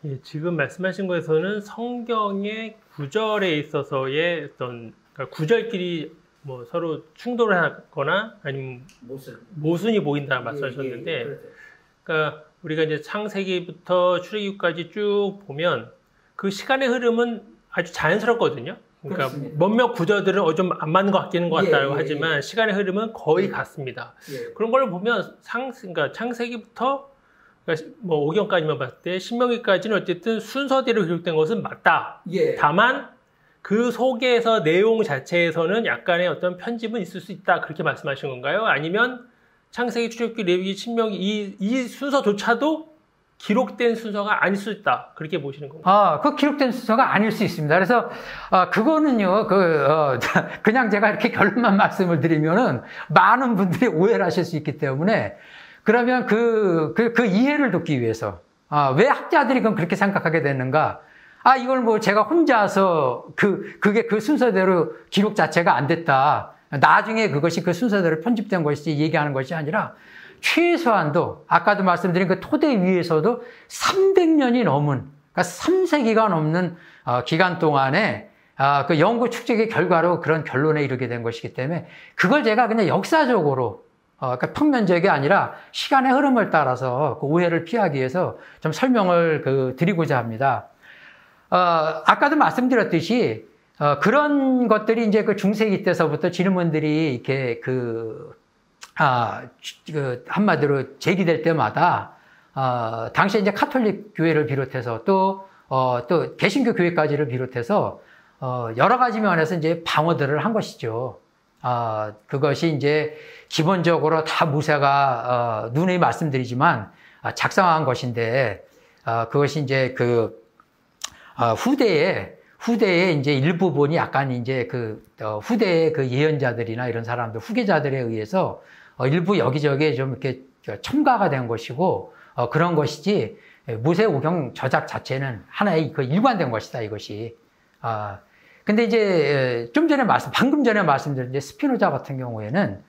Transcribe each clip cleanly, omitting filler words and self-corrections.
예, 지금 말씀하신 거에서는 성경의 구절에 있어서의 어떤 그러니까 구절끼리 뭐 서로 충돌을 하거나 아니면 모순이 보인다 말씀하셨는데, 그러니까 우리가 이제 창세기부터 출애굽까지 쭉 보면 그 시간의 흐름은 아주 자연스럽거든요. 그러니까 그렇습니다. 몇몇 구절들은 좀 안 맞는 것 같기는 것 같다고 하지만 시간의 흐름은 거의 같습니다. 그런 걸 보면 그러니까 창세기부터 그러니까 뭐 오경까지만 봤을 때 신명기까지는 어쨌든 순서대로 기록된 것은 맞다. 다만 그 속에서 내용 자체에서는 약간의 어떤 편집은 있을 수 있다. 그렇게 말씀하신 건가요? 아니면 창세기, 출애굽기, 레위기, 신명기 이 순서조차도 기록된 순서가 아닐 수 있다. 그렇게 보시는 건가요? 그 기록된 순서가 아닐 수 있습니다. 그래서 그거는요. 그냥 제가 이렇게 결론만 말씀을 드리면은 많은 분들이 오해를 하실 수 있기 때문에, 그러면 그 이해를 돕기 위해서 왜 학자들이 그럼 그렇게 생각하게 됐는가? 이걸 뭐 제가 혼자서 그게 그 순서대로 기록 자체가 안 됐다. 나중에 그것이 그 순서대로 편집된 것이지 얘기하는 것이 아니라 최소한도 아까도 말씀드린 그 토대 위에서도 300년이 넘은, 그러니까 3세기가 넘는 기간 동안에 그 연구 축적의 결과로 그런 결론에 이르게 된 것이기 때문에 그걸 제가 그냥 역사적으로 그러니까 평면적이 아니라 시간의 흐름을 따라서 그 오해를 피하기 위해서 좀 설명을 드리고자 합니다. 아까도 말씀드렸듯이 그런 것들이 이제 그 중세기 때서부터 질문들이 이렇게 한마디로 제기될 때마다 당시에 이제 카톨릭 교회를 비롯해서 또 개신교 교회까지를 비롯해서 여러 가지 면에서 이제 방어들을 한 것이죠. 그것이 이제 기본적으로 다 무세가 누누이 말씀드리지만 작성한 것인데, 그것이 이제 후대에 이제 일부분이 약간 이제 후대의 그 예언자들이나 이런 사람들, 후계자들에 의해서 일부 여기저기에 좀 이렇게 첨가가 된 것이고, 그런 것이지, 모세오경 저작 자체는 하나의 일관된 것이다, 이것이. 근데 이제 방금 전에 말씀드린 이제 스피노자 같은 경우에는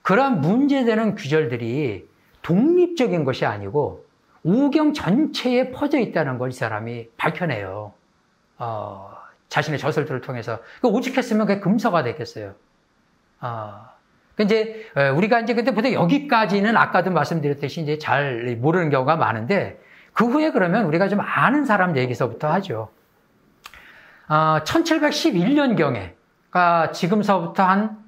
그런 문제되는 구절들이 독립적인 것이 아니고 오경 전체에 퍼져 있다는 걸 이 사람이 밝혀내요. 자신의 저술들을 통해서. 오죽했으면 그게 금서가 됐겠어요. 이제 우리가 이제 근데 보통 여기까지는 아까도 말씀드렸듯이 이제 잘 모르는 경우가 많은데, 그 후에 그러면 우리가 좀 아는 사람 얘기서부터 하죠. 1711년경에, 그러니까 지금서부터 한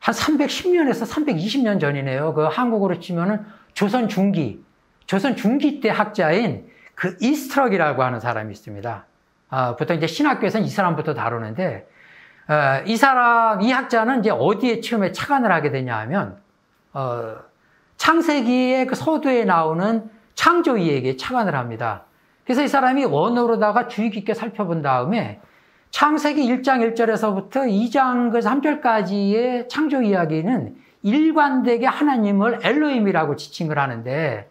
310년에서 320년 전이네요. 그 한국으로 치면은 조선 중기 때 학자인 그 이스트럭이라고 하는 사람이 있습니다. 보통 이제 신학교에서는 이 사람부터 다루는데, 이 학자는 이제 어디에 처음에 착안을 하게 되냐 하면, 창세기의 그 서두에 나오는 창조이에게 착안을 합니다. 그래서 이 사람이 원어로다가 주의 깊게 살펴본 다음에 창세기 1장 1절에서부터 2장 3절까지의 창조 이야기는 일관되게 하나님을 엘로힘이라고 지칭을 하는데,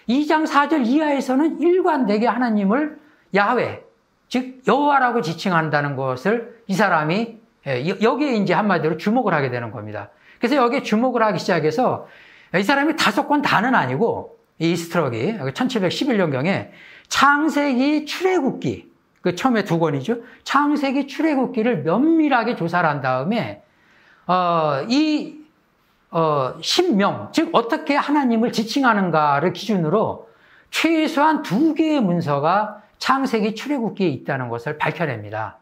2장 4절 이하에서는 일관되게 하나님을 야훼, 즉 여호와라고 지칭한다는 것을 이 사람이 여기에 이제 한마디로 주목을 하게 되는 겁니다. 그래서 여기에 주목을 하기 시작해서 이 사람이 5권 다는 아니고, 이 이스트럭이 1711년경에 창세기 출애굽기, 그 처음에 2권이죠. 창세기 출애굽기를 면밀하게 조사를 한 다음에 신명, 즉 어떻게 하나님을 지칭하는가를 기준으로 최소한 2개의 문서가 창세기 출애굽기에 있다는 것을 밝혀냅니다.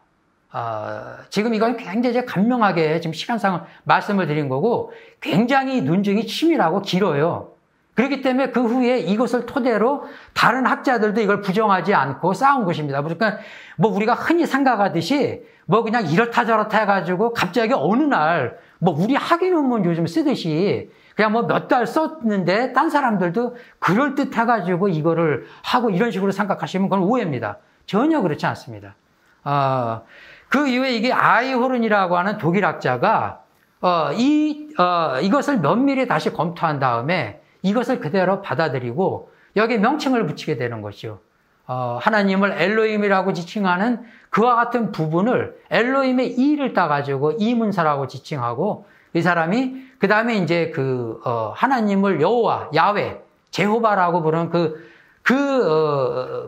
지금 이건 굉장히 간명하게 지금 시간상 말씀을 드린 거고, 굉장히 논증이 치밀하고 길어요. 그렇기 때문에 그 후에 이것을 토대로 다른 학자들도 이걸 부정하지 않고 싸운 것입니다. 그러니까 뭐 우리가 흔히 생각하듯이 뭐 그냥 이렇다 저렇다 해가지고 갑자기 어느 날 뭐 우리 학위 논문 요즘 쓰듯이 그냥 뭐 몇 달 썼는데 딴 사람들도 그럴 듯 해가지고 이거를 하고 이런 식으로 생각하시면 그건 오해입니다. 전혀 그렇지 않습니다. 그 이후에 이게 아이호른이라고 하는 독일 학자가 이것을 면밀히 다시 검토한 다음에 이것을 그대로 받아들이고 여기에 명칭을 붙이게 되는 것이죠. 하나님을 엘로힘이라고 지칭하는 그와 같은 부분을 엘로힘의 이를 따가지고 이문사라고 지칭하고, 이 사람이 그 다음에 이제 하나님을 여호와, 야훼, 제호바라고 부르는 그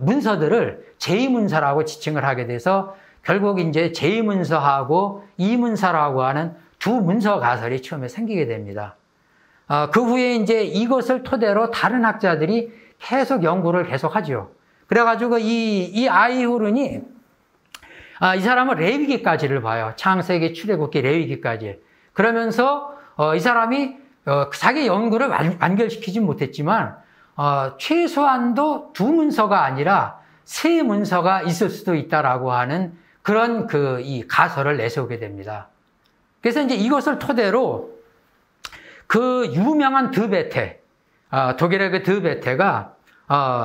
문서들을 제2문서라고 지칭을 하게 돼서 결국 이제 제2문서하고 이문서라고 하는 두 문서 가설이 처음에 생기게 됩니다. 그 후에 이제 이것을 토대로 다른 학자들이 계속 연구를 계속하죠. 그래가지고 이 아이후른이 이 사람은 레위기까지를 봐요. 창세기, 출애굽기, 레위기까지. 그러면서 이 사람이 자기 연구를 완결시키진 못했지만 최소한도 두 문서가 아니라 세 문서가 있을 수도 있다라고 하는 그런 이 가설을 내세우게 됩니다. 그래서 이제 이것을 토대로 그 유명한 드베테, 독일의 그 드베테가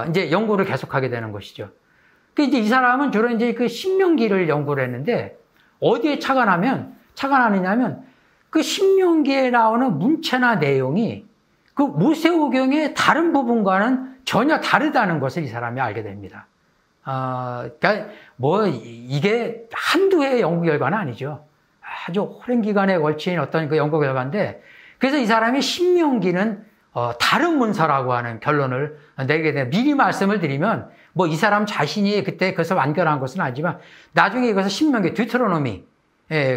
이제 연구를 계속하게 되는 것이죠. 그 이제 이 사람은 주로 이제 그 신명기를 연구를 했는데 어디에 착안하느냐면 그 신명기에 나오는 문체나 내용이 그 모세오경의 다른 부분과는 전혀 다르다는 것을 이 사람이 알게 됩니다. 그러니까 이게 한두 해의 연구 결과는 아니죠. 아주 오랜 기간에 걸친 어떤 그 연구 결과인데, 그래서 이 사람이 신명기는 다른 문서라고 하는 결론을 내게 돼요. 미리 말씀을 드리면 이 사람 자신이 그때 그것을 완결한 것은 아니지만 나중에 이것을 신명기, 뒤트로노미,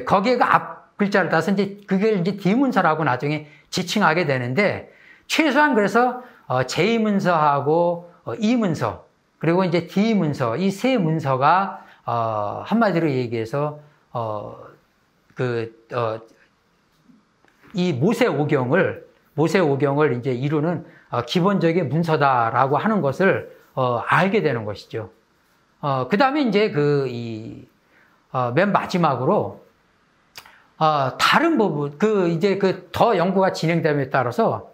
거기에 그 앞 글자를 따서 이제 그게 이제 D문서라고 나중에 지칭하게 되는데, 최소한 그래서 제2문서하고 E문서, 그리고 이제 D문서, 이 세 문서가 한마디로 얘기해서 이 모세오경을 이제 이루는 기본적인 문서다라고 하는 것을 알게 되는 것이죠. 그 다음에 이제 맨 마지막으로 다른 부분, 이제 더 연구가 진행됨에 따라서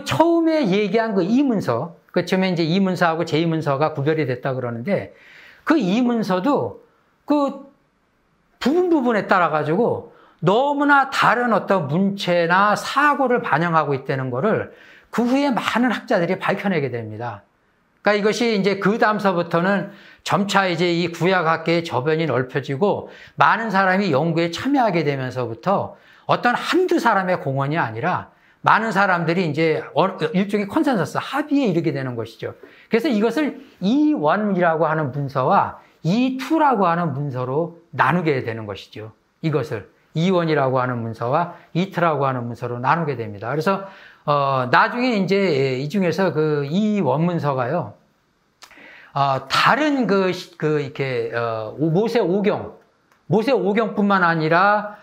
처음에 얘기한 이문서, 처음에 이제 이문서하고 제2문서가 구별이 됐다 그러는데, 그 이문서도 부분에 따라가지고 너무나 다른 어떤 문체나 사고를 반영하고 있다는 거를 그 후에 많은 학자들이 밝혀내게 됩니다. 그러니까 이것이 이제 그 다음서부터는 점차 이제 이 구약학계의 저변이 넓혀지고 많은 사람이 연구에 참여하게 되면서부터 어떤 한두 사람의 공헌이 아니라 많은 사람들이 이제 일종의 컨센서스, 합의에 이르게 되는 것이죠. 그래서 이것을 E1이라고 하는 문서와 E2라고 하는 문서로 나누게 되는 것이죠. 이것을 E1이라고 하는 문서와 E2라고 하는 문서로 나누게 됩니다. 그래서 나중에 이제 이 중에서 E1 문서가요, 다른 이렇게 모세오경뿐만 아니라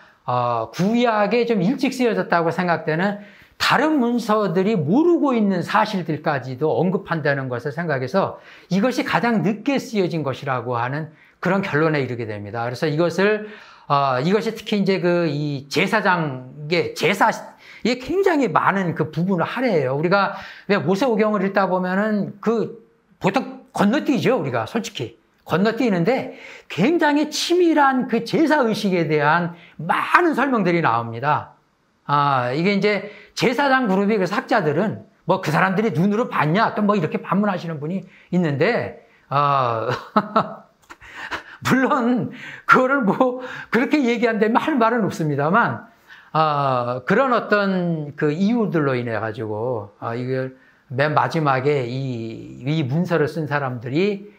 구약에 좀 일찍 쓰여졌다고 생각되는 다른 문서들이 모르고 있는 사실들까지도 언급한다는 것을 생각해서 이것이 가장 늦게 쓰여진 것이라고 하는 그런 결론에 이르게 됩니다. 그래서 이것이 특히 이제 이 제사장의 이게 굉장히 많은 부분을 할애해요. 우리가 왜 모세오경을 읽다 보면은 보통 건너뛰죠, 우리가 솔직히. 건너뛰는데 굉장히 치밀한 제사의식에 대한 많은 설명들이 나옵니다. 이게 이제 제사장 그룹이, 그래서 학자들은 그 사람들이 눈으로 봤냐, 또 이렇게 반문하시는 분이 있는데, 물론, 그거를 그렇게 얘기한다면 할 말은 없습니다만, 그런 어떤 이유들로 인해가지고, 이걸 맨 마지막에 이 문서를 쓴 사람들이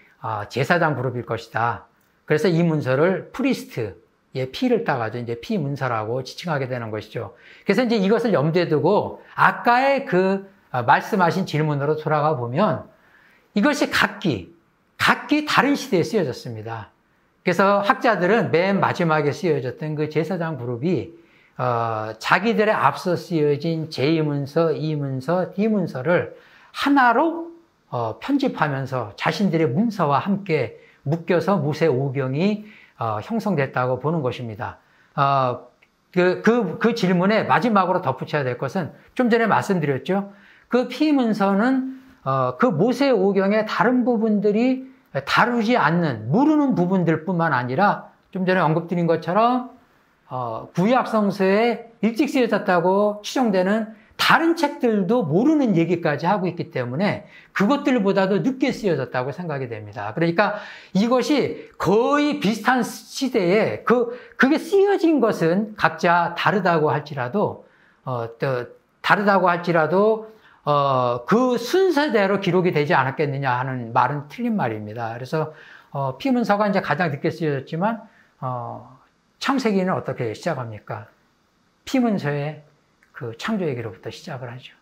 제사장 그룹일 것이다. 그래서 이 문서를 프리스트의 피를 따가지고 이제 피 문서라고 지칭하게 되는 것이죠. 그래서 이제 이것을 염두에 두고 아까의 말씀하신 질문으로 돌아가 보면 이것이 각기 다른 시대에 쓰여졌습니다. 그래서 학자들은 맨 마지막에 쓰여졌던 제사장 그룹이 자기들의 앞서 쓰여진 제2문서, E문서, D문서를 하나로 편집하면서 자신들의 문서와 함께 묶여서 모세오경이 형성됐다고 보는 것입니다. 그 질문에 마지막으로 덧붙여야 될 것은 좀 전에 말씀드렸죠. 피문서는 모세오경의 다른 부분들이 다루지 않는, 모르는 부분들뿐만 아니라 좀 전에 언급드린 것처럼 구약 성서에 일찍 쓰여졌다고 추정되는 다른 책들도 모르는 얘기까지 하고 있기 때문에 그것들보다도 늦게 쓰여졌다고 생각이 됩니다. 그러니까 이것이 거의 비슷한 시대에 그게 쓰여진 것은 각자 다르다고 할지라도 그 순서대로 기록이 되지 않았겠느냐 하는 말은 틀린 말입니다. 그래서 피문서가 이제 가장 늦게 쓰여졌지만 창세기는 어떻게 시작합니까? 피문서의 그 창조 얘기로부터 시작을 하죠.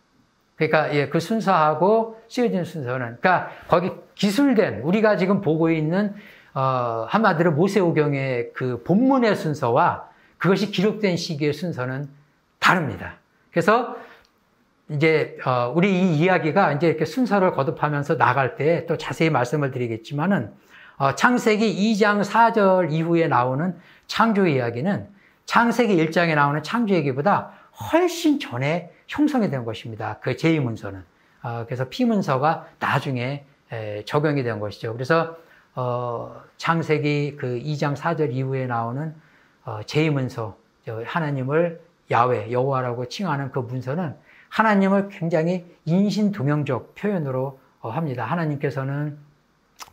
그러니까 그 순서하고 쓰여진 순서는, 그러니까 거기 기술된 우리가 지금 보고 있는 한마디로 모세오경의 그 본문의 순서와 그것이 기록된 시기의 순서는 다릅니다. 그래서 이제 우리 이 이야기가 이제 이렇게 순서를 거듭하면서 나갈 때 또 자세히 말씀을 드리겠지만은 창세기 2장 4절 이후에 나오는 창조 이야기는 창세기 1장에 나오는 창조 얘기보다 훨씬 전에 형성이 된 것입니다. 그 제2문서는. 그래서 피문서가 나중에 적용이 된 것이죠. 그래서 창세기 그 2장 4절 이후에 나오는 제2문서, 하나님을 야훼, 여호와라고 칭하는 그 문서는 하나님을 굉장히 인신동형적 표현으로 합니다. 하나님께서는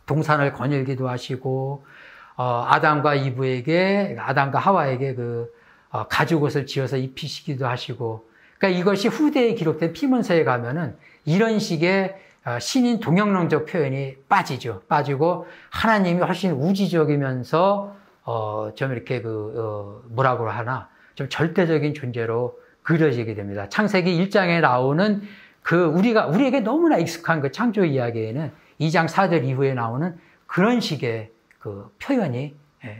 동산을 거닐기도 하시고 아담과 하와에게 그 가죽옷을 지어서 입히시기도 하시고, 그러니까 이것이 후대에 기록된 피문서에 가면은 이런 식의 신인 동형론적 표현이 빠지고 하나님이 훨씬 우주적이면서 좀 이렇게 뭐라고 하나 좀 절대적인 존재로 그려지게 됩니다. 창세기 1장에 나오는 우리에게 너무나 익숙한 그 창조 이야기에는 2장 4절 이후에 나오는 그런 식의 그 표현이,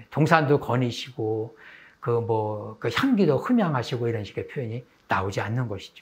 동산도 거니시고 그 향기도 흠양하시고 이런 식의 표현이 나오지 않는 것이죠.